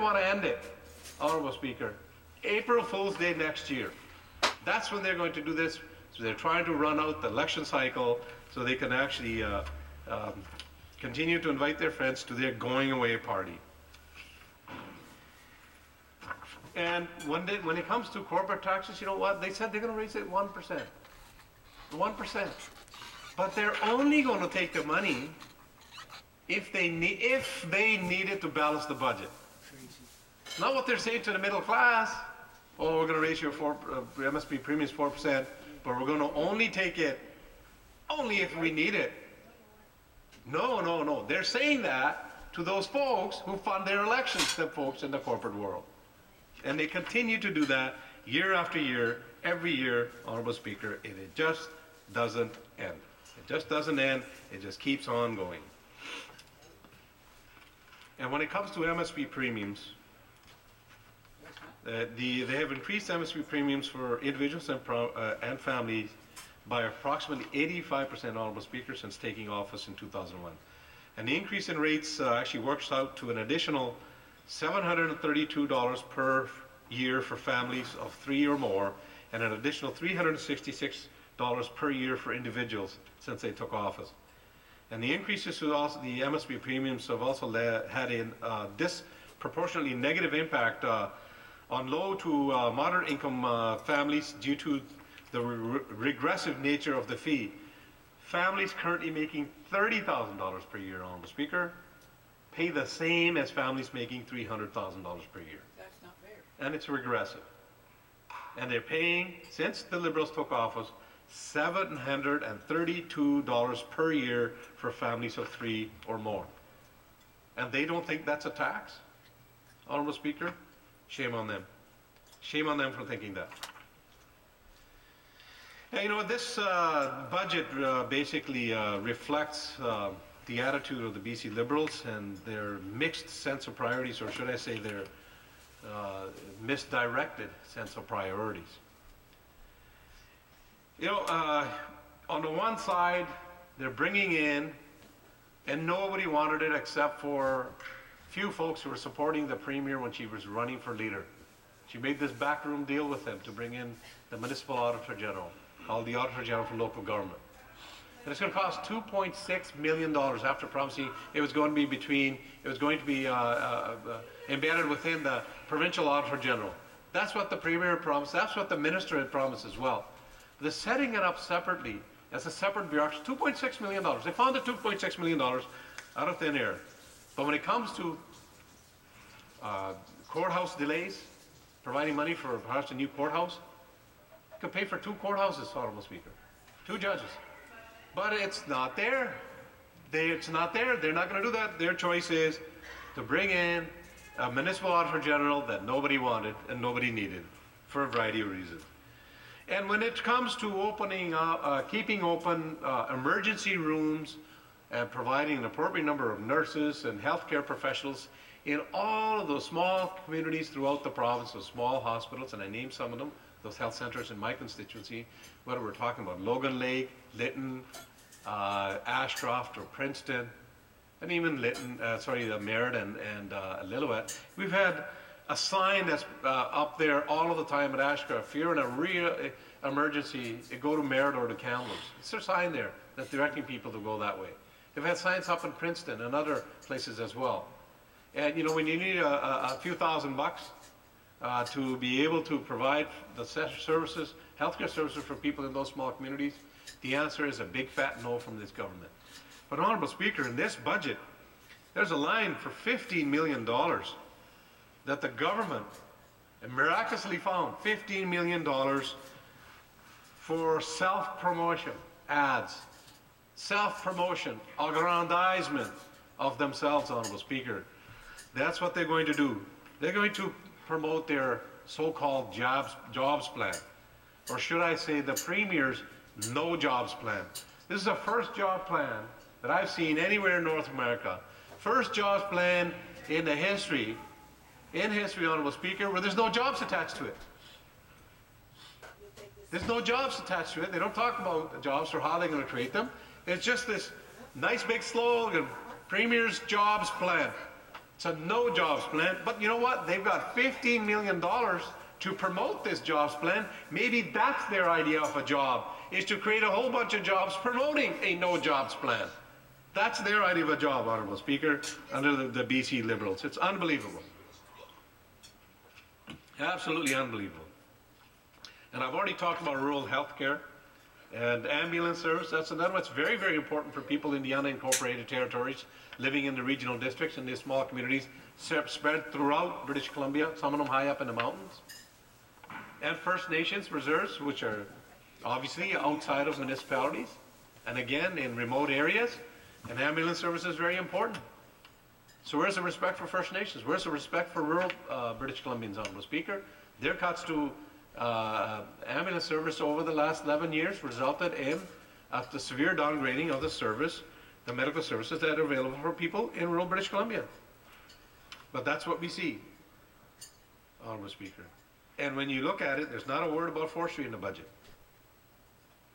want to end it, Honorable Speaker. April Fool's Day next year. That's when they're going to do this. So they're trying to run out the election cycle so they can actually continue to invite their friends to their going away party. And when it comes to corporate taxes, you know what? They said they're going to raise it 1%. 1%. But they're only going to take the money if they need it to balance the budget. Not what they're saying to the middle class. Oh, we're going to raise your MSP premiums 4%, but we're going to only take it only if we need it. No, no, no. They're saying that to those folks who fund their elections, the folks in the corporate world. And they continue to do that year after year, every year, Honorable Speaker, and it just doesn't end. It just doesn't end. It just keeps on going. And when it comes to MSP premiums, they have increased MSP premiums for individuals and families by approximately 85%, Honorable Speaker, since taking office in 2001. And the increase in rates actually works out to an additional $732 per year for families of 3 or more, and an additional $366 per year for individuals since they took office. And the increases to also the MSP premiums have also had a disproportionately negative impact on low to moderate income families due to the regressive nature of the fee. Families currently making $30,000 per year, Honorable Speaker, pay the same as families making $300,000 per year. That's not fair. And it's regressive. And they're paying, since the Liberals took office, $732 per year for families of 3 or more. And they don't think that's a tax? Honorable Speaker, shame on them. Shame on them for thinking that. And you know, this budget basically reflects the attitude of the BC Liberals and their mixed sense of priorities, or should I say their misdirected sense of priorities. You know, on the one side, they're bringing in, and nobody wanted it except for few folks who were supporting the Premier when she was running for leader. She made this backroom deal with them to bring in the Municipal Auditor General, called the Auditor General for Local Government. And it's going to cost $2.6 million after promising it was going to be embedded within the Provincial Auditor General. That's what the Premier promised. That's what the Minister had promised as well. They're setting it up separately as a separate bureaucracy. $2.6 million. They found the $2.6 million out of thin air. But when it comes to courthouse delays, providing money for perhaps a new courthouse, you can pay for 2 courthouses, Honorable Speaker, 2 judges. But it's not there. It's not there. They're not going to do that. Their choice is to bring in a Municipal Auditor General that nobody wanted and nobody needed for a variety of reasons. And when it comes to opening, keeping open emergency rooms and providing an appropriate number of nurses and healthcare professionals in all of those small communities throughout the province, those small hospitals, and I named some of them, those health centers in my constituency, whether we're talking about Logan Lake, Lytton, Ashcroft, or Princeton, and even Lytton, Merritt and Lillooet. We've had a sign that's up there all of the time at Ashcroft. If you're in a real emergency, you go to Merritt or to Kamloops. It's a sign there that's directing people to go that way. They've had signs up in Princeton and other places as well. And you know, when you need a few $1,000 to be able to provide the services, healthcare services for people in those small communities, the answer is a big fat no from this government. But Honorable Speaker, in this budget, there's a line for $15 million that the government miraculously found. $15 million for self-promotion ads, self-promotion, aggrandizement of themselves, Honorable Speaker. That's what they're going to do. They're going to promote their so-called jobs plan, or should I say the Premier's no jobs plan. This is the first job plan that I've seen anywhere in North America. First jobs plan in history, Honorable Speaker, where there's no jobs attached to it. There's no jobs attached to it. They don't talk about jobs or how they're going to create them. It's just this nice big slogan, Premier's jobs plan. It's a no jobs plan, but you know what? They've got $15 million to promote this jobs plan. Maybe that's their idea of a job, is to create a whole bunch of jobs promoting a no jobs plan. That's their idea of a job, Honourable Speaker, under the BC Liberals. It's unbelievable. Absolutely unbelievable. And I've already talked about rural health care and ambulance service. That's another one. It's very, very important for people in the unincorporated territories living in the regional districts and these small communities spread throughout British Columbia, some of them high up in the mountains. And First Nations reserves, which are obviously outside of municipalities, and again in remote areas. And ambulance service is very important. So where's the respect for First Nations? Where's the respect for rural British Columbians, Honourable Speaker? Their cuts to ambulance service over the last 11 years resulted in the severe downgrading of the service, the medical services that are available for people in rural British Columbia. But that's what we see, Honourable Speaker. And when you look at it, there's not a word about forestry in the budget.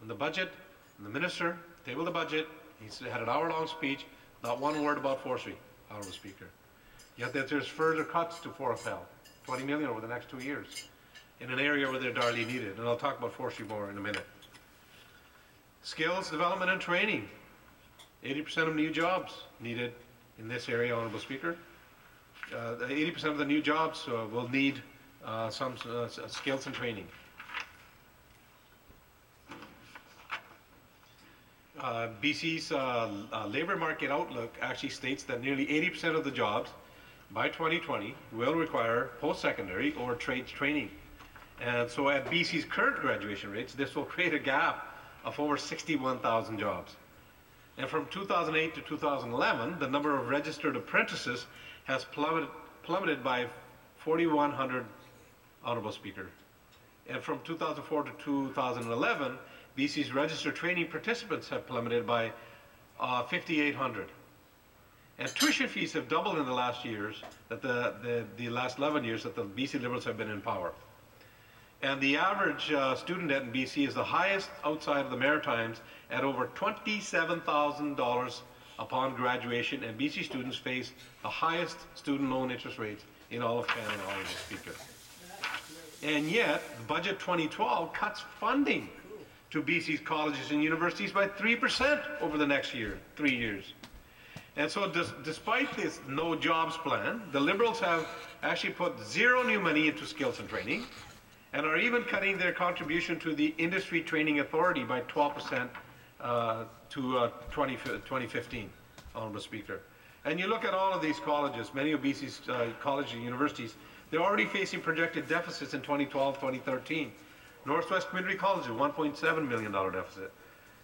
In the budget, the minister tabled the budget, he had an hour-long speech, not one word about forestry, Honourable Speaker. Yet that there's further cuts to FORFL, 20 million over the next 2 years, in an area where they're direly needed. And I'll talk about forestry more in a minute. Skills development and training, 80% of new jobs needed in this area, Honourable Speaker. 80% of the new jobs will need some skills and training. BC's labour market outlook actually states that nearly 80% of the jobs by 2020 will require post-secondary or trades training. And so at BC's current graduation rates, this will create a gap of over 61,000 jobs. And from 2008 to 2011, the number of registered apprentices has plummeted by 4,100, Honourable Speaker. And from 2004 to 2011, BC's registered training participants have plummeted by 5,800. And tuition fees have doubled in the last years, that the last 11 years that the BC Liberals have been in power. And the average student debt in BC is the highest outside of the Maritimes at over $27,000 upon graduation, and BC students face the highest student loan interest rates in all of Canada, Honourable Speaker. And yet, Budget 2012 cuts funding to BC's colleges and universities by 3% over the next 3 years. And so despite this no jobs plan, the Liberals have actually put zero new money into skills and training, and are even cutting their contribution to the Industry Training Authority by 12% to 2015, Honourable Speaker. And you look at all of these colleges, many of BC's colleges and universities, they're already facing projected deficits in 2012, 2013. Northwest Community College, a $1.7 million deficit.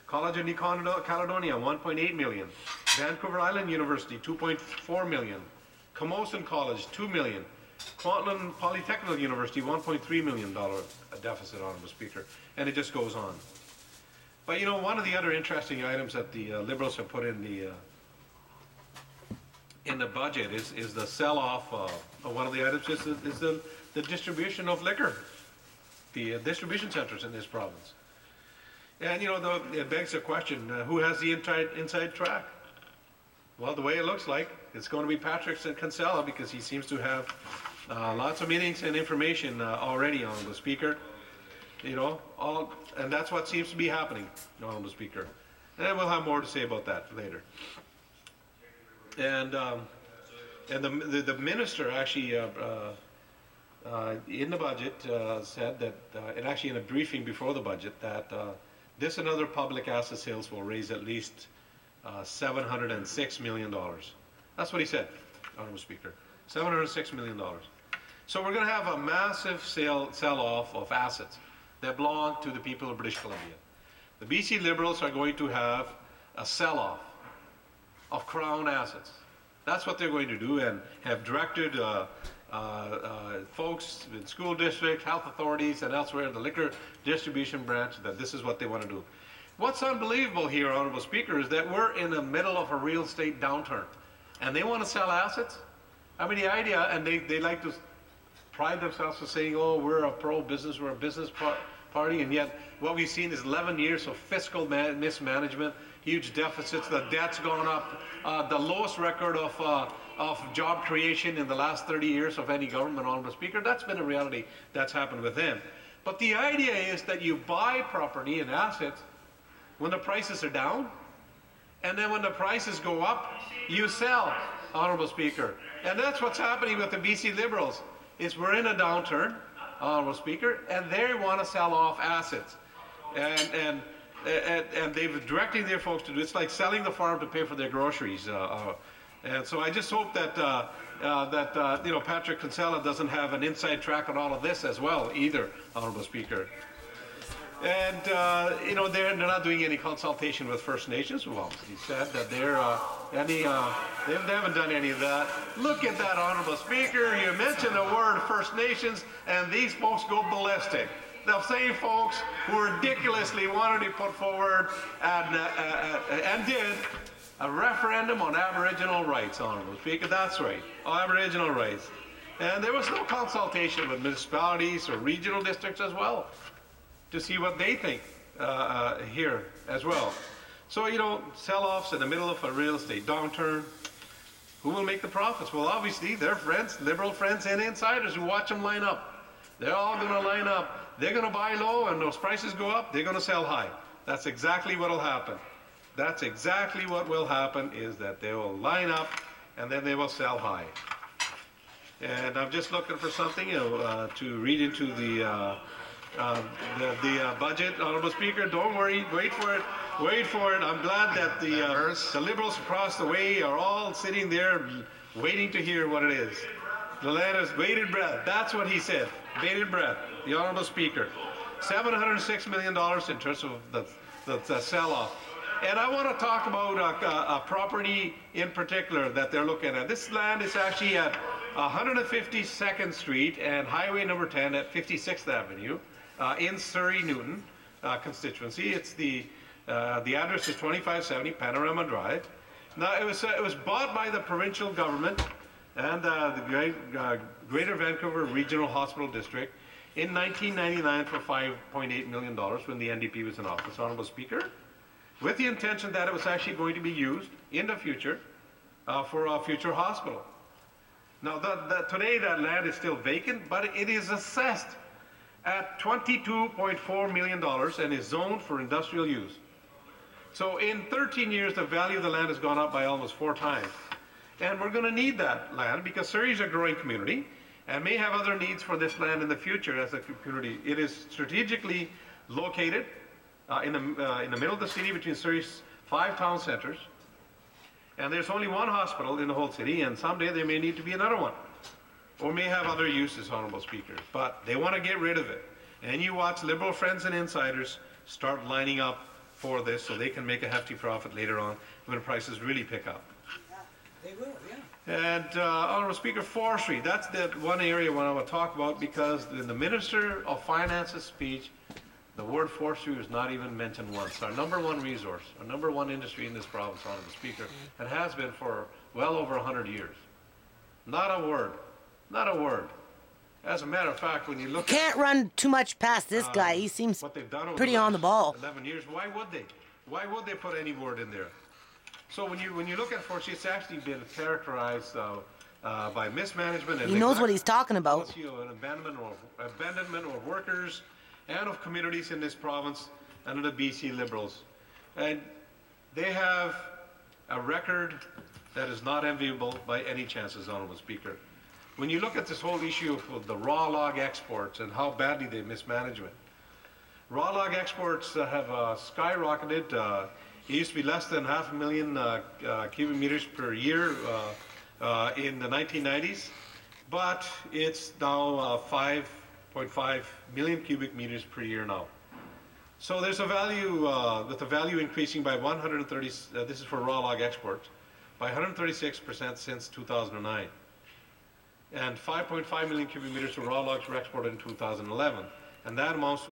College of New Caledonia, $1.8 million. Vancouver Island University, $2.4 million. Camosun College, $2 million. Kwantlen Polytechnical University, $1.3 million deficit, Honourable Speaker. And it just goes on. But you know, one of the other interesting items that the Liberals have put in the budget is the sell-off of one of the items is the distribution of liquor, the distribution centres in this province. And you know, it begs the question, who has the inside track? Well, the way it looks like, it's going to be Patrick Kinsella, because he seems to have lots of meetings and information already, Honourable Speaker. You know, and that's what seems to be happening, Honourable Speaker. And we'll have more to say about that later. And the minister actually in the budget said that, and actually in a briefing before the budget, that this and other public asset sales will raise at least $706 million. That's what he said, Honourable Speaker. $706 million. So we're going to have a massive sell-off of assets that belong to the people of British Columbia. The BC Liberals are going to have a sell-off of Crown assets. That's what they're going to do, and have directed folks in school districts, health authorities, and elsewhere in the liquor distribution branch that this is what they want to do. What's unbelievable here, Honourable Speaker, is that we're in the middle of a real estate downturn, and they want to sell assets? I mean, the idea, and they like to pride themselves on saying, oh, we're a pro-business, we're a business party, and yet what we've seen is 11 years of fiscal mismanagement, huge deficits, the debt's gone up, the lowest record of of job creation in the last 30 years of any government, Honorable Speaker. That's been a reality that's happened with them. But the idea is that you buy property and assets when the prices are down, and then when the prices go up, you sell, Honorable Speaker. And that's what's happening with the BC Liberals, is we're in a downturn, Honorable Speaker, and they want to sell off assets. And they've directing their folks to do it's like selling the farm to pay for their groceries. And so I just hope that Patrick Kinsella doesn't have an inside track on all of this as well either, Honorable Speaker. And they're not doing any consultation with First Nations, who obviously said that they haven't done any of that. Look at that, Honorable Speaker. You mention the word First Nations, and these folks go ballistic. The same folks who ridiculously wanted to put forward and did a referendum on Aboriginal rights, Honorable Speaker. That's right, Aboriginal rights. And there was no consultation with municipalities or regional districts as well to see what they think here as well. So, sell-offs in the middle of a real estate downturn, who will make the profits? Well, obviously, their friends, liberal friends and insiders who watch them line up. They're all going to line up. They're going to buy low, and those prices go up, they're going to sell high. That's exactly what will happen. That's exactly what will happen, is that they will line up, and then they will sell high. And I'm just looking for something to read into the budget, Honorable Speaker. Don't worry, wait for it. Wait for it. I'm glad that the Liberals across the way are all sitting there waiting to hear what it is. The land is bated breath. That's what he said. Bated breath. The Honorable Speaker. $706 million in terms of the sell-off. And I want to talk about a property in particular that they're looking at. This land is actually at 152nd Street and Highway number 10 at 56th Avenue in Surrey Newton constituency. It's the address is 2570 Panorama Drive. Now it was bought by the provincial government and the Greater Vancouver Regional Hospital District in 1999 for $5.8 million when the NDP was in office, Honorable Speaker, with the intention that it was actually going to be used in the future for a future hospital. Now, today that land is still vacant, but it is assessed at $22.4 million and is zoned for industrial use. So in 13 years, the value of the land has gone up by almost 4 times. And we're going to need that land because Surrey is a growing community and may have other needs for this land in the future as a community. It is strategically located in the middle of the city between Surrey's 5 town centers. And there's only one hospital in the whole city, and someday there may need to be another one. Or may have other uses, Honorable Speaker. But they want to get rid of it. And you watch Liberal friends and insiders start lining up for this so they can make a hefty profit later on when prices really pick up. They will, yeah. And Honorable Speaker, forestry, that's the one area I want to talk about because in the Minister of Finance's speech, the word forestry was not even mentioned once. Our number one resource, our number one industry in this province, Honorable Speaker, and has been for well over 100 years. Not a word. Not a word. As a matter of fact, when you look Can't run too much past this guy. He seems what they've done over pretty the on the ball. 11 years, why would they? Why would they put any word in there? So when you look at forestry, it's actually been characterized by mismanagement and He knows what he's talking about. policy of abandonment of workers and of communities in this province under the BC Liberals. And they have a record that is not enviable by any chances, Honorable Speaker. When you look at this whole issue of the raw log exports and how badly they mismanage it, raw log exports have skyrocketed. It used to be less than 500,000 cubic meters per year in the 1990s, but it's now 5.5 million cubic meters per year now. So there's a value, with the value increasing by 130, this is for raw log exports, by 136% since 2009. And 5.5 million cubic meters of raw logs were exported in 2011. And that amounts